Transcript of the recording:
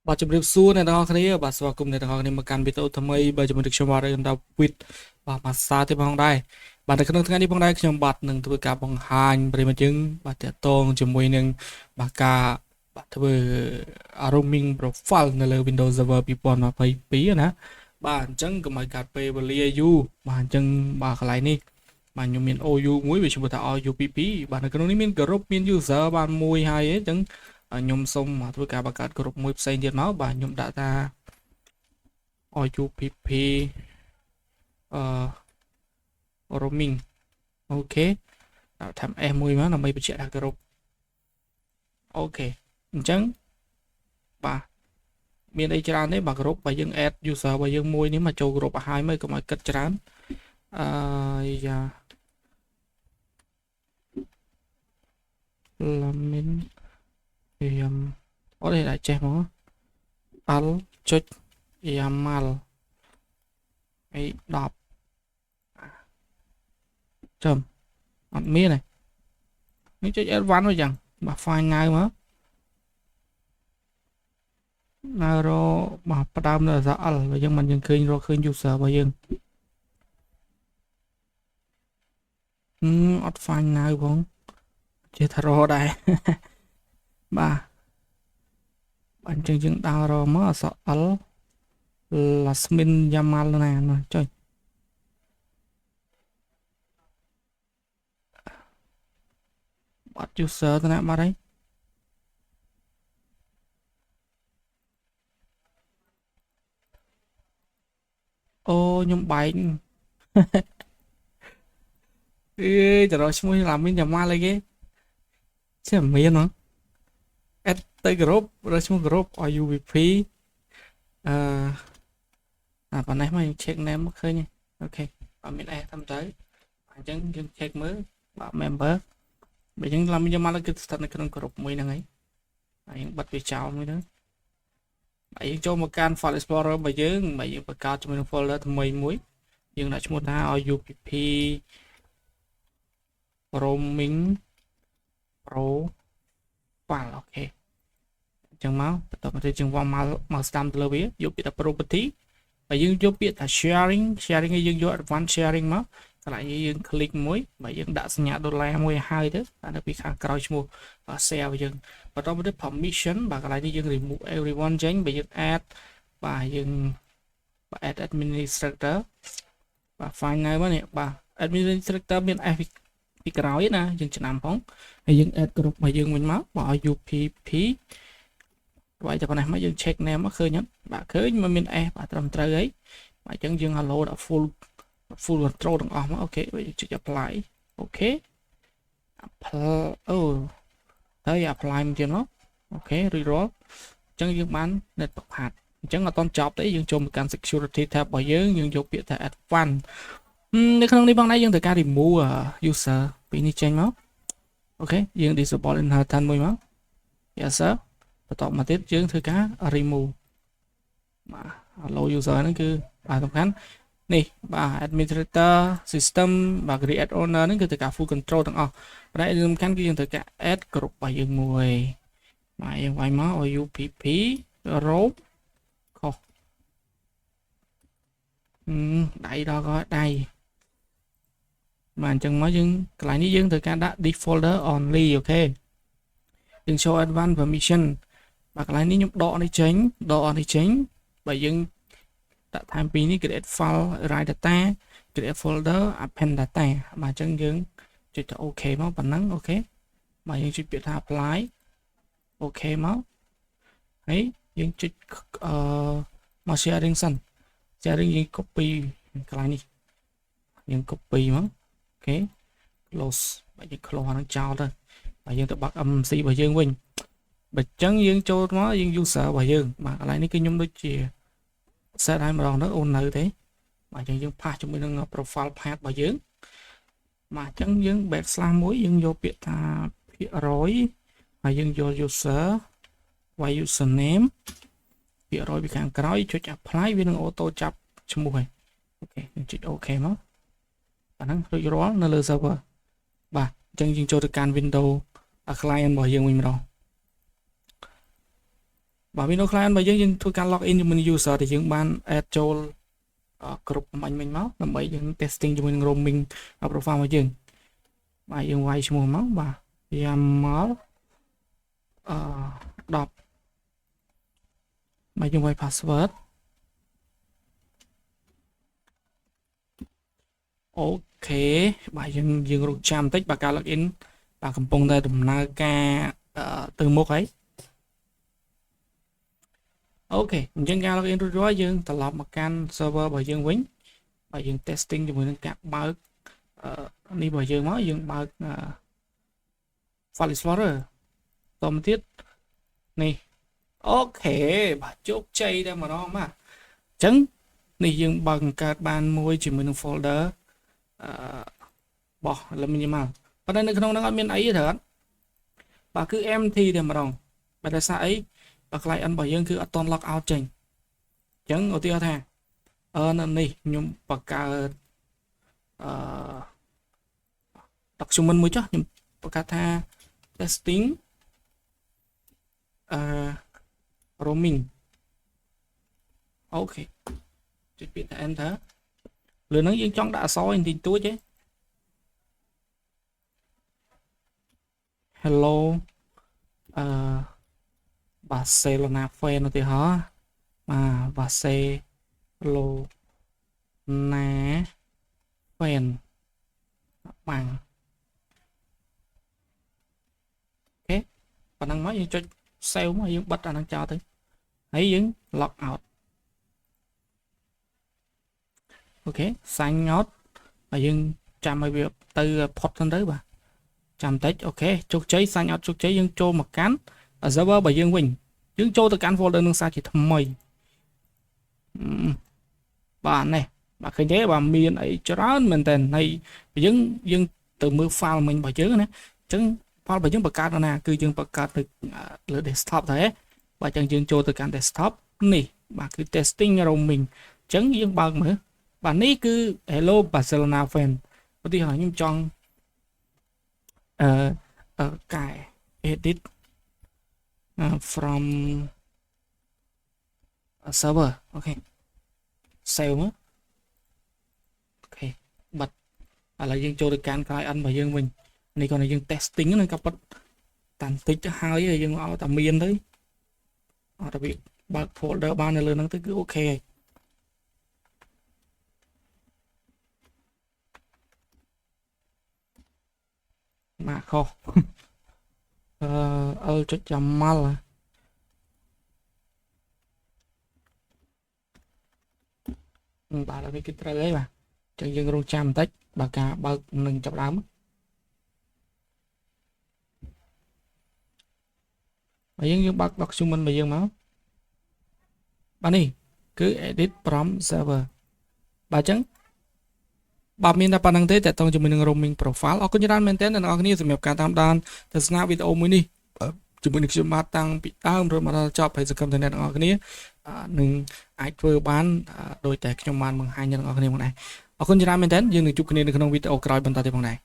បាទជំរាបសួរអ្នកទាំងអស់គ្នាបាទស្វាគមន៍អ្នកទាំងអស់គ្នាមកកាន់វីដេអូថ្មីបាទជាមួយនឹងខ្ញុំបាទរៀនដល់វិតបាទភាសាទៀតផងដែរបាទនៅក្នុងថ្ងៃនេះផងដែរខ្ញុំបាទនឹងធ្វើការបង្ហាញប្រិមត្តយើងបាទតាក់ទងជាមួយនឹងបាទការបាទធ្វើ roaming profile នៅលើ Windows Server 2022ណាបាទអញ្ចឹងកុំឲ្យកាត់ពេលវេលាយូរបាទអញ្ចឹងបាទកន្លែងនេះបាទខ្ញុំមាន OU មួយវាឈ្មោះថា OU22 បាទនៅក្នុងនេះមាន group មាន user បានមួយហើយអញ្ចឹងខ្ញុំសូមធ្វើការបង្កើត group មួយផ្សេងទៀតមកបាទខ្ញុំដាក់ថា OUPP roaming អូខេដាក់ថា S មួយមកដើម្បីបញ្ជាក់ថា group អូខេអញ្ចឹងបាទមានអីច្រើនទេបាទ group បើយើង add user របស់យើងមួយនេះមកចូល group ឲ្យហើយកុំឲ្យគិតច្រើនយ៉ាឡាមីនខ្ញុំអត់ទេដាក់ចេះមក l ចុច yamal អី10ចាំអត់មានទេនេះចុច L1 មកយ៉ាងបាទ file ណៅមកណៅរបាទផ្ដើមនៅអក្សរ L បើយើងមិនយើងឃើញរកឃើញ user របស់យើងអត់ file ណៅផងចេះថារកដែរបាទអញ្ចឹងយើងដើររកមកអក្សរ L ឡាស្មីនយ៉ាម៉ាល់ណាចុចបាត់ user ទៅណាបាត់ហើយអូខ្ញុំបែកចរកឈ្មោះឡាមីនយ៉ាម៉ាល់អីគេចេះមានហ៎ add ទៅ group រកឈ្មោះ group UVP ប៉ុណ្ណេះមកយើង check name មកឃើញអូខេអត់មាន S តាមទៅអញ្ចឹងយើង check មើលបាទ member បើយើងឡាមីនយ៉ាម៉ាល់គឺស្ថិតនៅក្នុង group មួយហ្នឹងហើយហើយយើងបិទវាចោលមួយហ្នឹងហើយយើងចូលមកកាន់ file explorer របស់យើងបង្កើតជាមួយនឹង folder ថ្មីមួយយើងដាក់ឈ្មោះថា UPP roaming pro file អូខេអញ្ចឹងមកបន្តមកយើងមកស្ដាំទៅលើវាយកពាក្យថា property បើយើងយកពាក្យថា sharing ឲ្យយើងយក advanced sharing មកកន្លែងនេះយើង click មួយបើយើងដាក់សញ្ញាដុល្លារមួយឲ្យហើយទៅនៅពីខាងក្រោយឈ្មោះ share របស់យើងបន្តមក permission បាទកន្លែងនេះយើង remove everyone ចេញបើយើង add បាទយើង add administrator បាទ file នៅមកនេះបាទ administrator មាន F ពីក្រោយណាយើងចំណាំផងហើយយើង add group របស់យើងវិញមកបើឲ្យ UPP វាយតែប៉ុណ្ណេះមកយើង check name មកឃើញអត់បាទឃើញมันមាន S បាទត្រឹមត្រូវហើយបាទអញ្ចឹងយើង hello ដល់ full control ទាំងអស់មកអូខេយើងចុច apply អូខេ apply អូហើយ apply មកទៀតមកអូខេរួចរាល់អញ្ចឹងយើងបាន network path អញ្ចឹងអត់តន់ចប់ទេយើងចូលមកកាន់ security tab របស់យើងយកពាក្យថា advanced នៅក្នុងនេះបងដែរយើងត្រូវការ remove user ពីនេះចេញមកអូខេយើង disable inheritance មួយមក yes sir បន្តមកទៀតយើងធ្វើការ remove បាទ allow user ហ្នឹងគឺបាទសំខាន់នេះបាទ administrator system បាទ create owner ហ្នឹងគឺត្រូវការ full control ទាំងអស់ប៉ុន្តែសំខាន់គឺយើងត្រូវការ add group របស់យើងមួយបាទយើងវាយមក UPP row ខុសដៃដល់ក៏ដៃបាទអញ្ចឹងមកយើងកន្លែងនេះយើងត្រូវការដាក់ defaulter only អូខេយើង show advanced permission បាទកន្លែងនេះខ្ញុំដកនេះចេញបើយើងដាក់ថែមពីនេះ create file write data create folder append data បាទអញ្ចឹងយើងចុចទៅ OK មកប៉ុណ្ណឹងអូខេបាទយើងចុចពាក្យថា apply អូខេមកហើយយើងចុចមក sharing សិន sharing យើង copy កន្លែងនេះយើង copy មកអូខេ close បាទយើង close ហ្នឹងចោលទៅបាទយើងទៅបាក់ MC របស់យើងវិញបើអញ្ចឹងយើងចូលមកយើង user របស់យើងបាទកន្លែងនេះគឺខ្ញុំដូចជា set ឲ្យម្ដងទៅអូននៅទេបាទអញ្ចឹងយើង pass ជាមួយនឹង profile path របស់យើងបាទអញ្ចឹងយើង backslash មួយយើងយកពាក្យថាភាគរយហើយយើងយក user y username ពាក្យរយពីខាងក្រោយចុច apply វានឹង auto ចាប់ឈ្មោះហើយអូខេយើងចុច OK មកអាហ្នឹងរួចរាល់នៅលើ server បាទអញ្ចឹងយើងចូលទៅកាន់ Windows client របស់យើងវិញម្ដង បើមាន no client បើយើងធ្វើការ log in ជាមួយ user ដែលយើងបាន add ចូលគ្រប់អំបញ្ញមិញមកដើម្បីយើង testing ជាមួយនឹង roaming profile របស់យើងបាទយើងវាយឈ្មោះមកបាទ YAML 10បាទយើងវាយ password អូខេបាទយើងរកចាំបន្តិចបាទការ login បាទកំពុងតែដំណើរការទៅមុខហើយអូខេអញ្ចឹងការ login រួចរាល់យើងត្រឡប់មកកាន់ server របស់យើងវិញបាទយើង testing ជាមួយនឹងការបើកនេះរបស់យើងមកយើងបើកFile Explorer តមកទៀតនេះអូខេបាទជោគជ័យតែម្ដងបាទអញ្ចឹងនេះយើងបើកបង្កើតបានមួយជាមួយនឹង folder បោះ minimal ប៉ុន្តែនៅក្នុងហ្នឹងអត់មានអីទេអត់បាទគឺ empty តែម្ដងបើដោយសារអីបើ client របស់យើងគឺអត់តន់ log out ចេញអញ្ចឹងឧទាហរណ៍ថានៅនេះខ្ញុំបង្កើតdocument មួយចុះខ្ញុំបង្កើតថា testing roaming អូខេចុចពាក្យថា enter លើហ្នឹងយើងចង់ដាក់អក្សរបន្តិចតួចទេ hello Barcelona fan ឧទាហរណ៍បាទ Barcelona fan បាទអូខេប៉ុណ្ណឹងមកយើងចុច save មកយើងបិទអាហ្នឹងចោលទៅហើយយើង log out អូខេ sign out ហើយយើងចាំឲ្យវាទៅផុតទៅបាទចាំតិចអូខេជោគជ័យ sign out ជោគជ័យយើងចូលមកកាន់ server របស់យើងវិញយើងចូលទៅកាន់ folder នឹងសាជាថ្មីបាទនេះបាទឃើញទេបាទមានអីច្រើនមែនតើហើយយើងទៅមើល file មិញរបស់យើងណាអញ្ចឹង file របស់យើងបង្កើតណាគឺយើងបង្កើតទៅលើ desktop ដែរបាទអញ្ចឹងយើងចូលទៅកាន់ desktop នេះបាទគឺ testing roaming អញ្ចឹងយើងបើកមើលបាទនេះគឺ hello Barcelona fan ឧទាហរណ៍ខ្ញុំចង់កែ edit from a server អូខេ save មកអូខេបិទឥឡូវយើងចូលទៅកាន់ client របស់យើងវិញនេះគាត់យើង testing ហ្នឹងក៏ប៉ុតតាន់តិចទៅហើយយើងឲ្យតែមានទៅអត់ទៅវាបើក folder បាននៅលើហ្នឹងទៅគឺអូខេហើយបាទខុសចុចចាំមកបាទនេះគឺត្រូវហើយបាទអញ្ចឹងយើងរងចាំបន្តិចបើការបើកនឹងចាប់ដើមហើយយើងបើក document របស់យើងមកបាទនេះគឺ edit from server បាទអញ្ចឹងបាទមានតែប៉ុណ្្នឹងទេតើតោះជាមួយនឹង roaming profile អរគុណច្រើនមែនទែនអ្នកនរគ្នាសម្រាប់ការតាមដានទស្សនាវីដេអូមួយនេះជាមួយនឹងខ្ញុំបាទតាំងពីដើមរហូតមកដល់ចប់ហើយសង្ឃឹមថាអ្នកនរគ្នានឹងអាចធ្វើបានដោយតែខ្ញុំបានបង្ហាញអ្នកនរគ្នាផងដែរអរគុណច្រើនមែនទែនយើងនឹងជួបគ្នានៅក្នុងវីដេអូក្រោយបន្តទៀតផងដែរ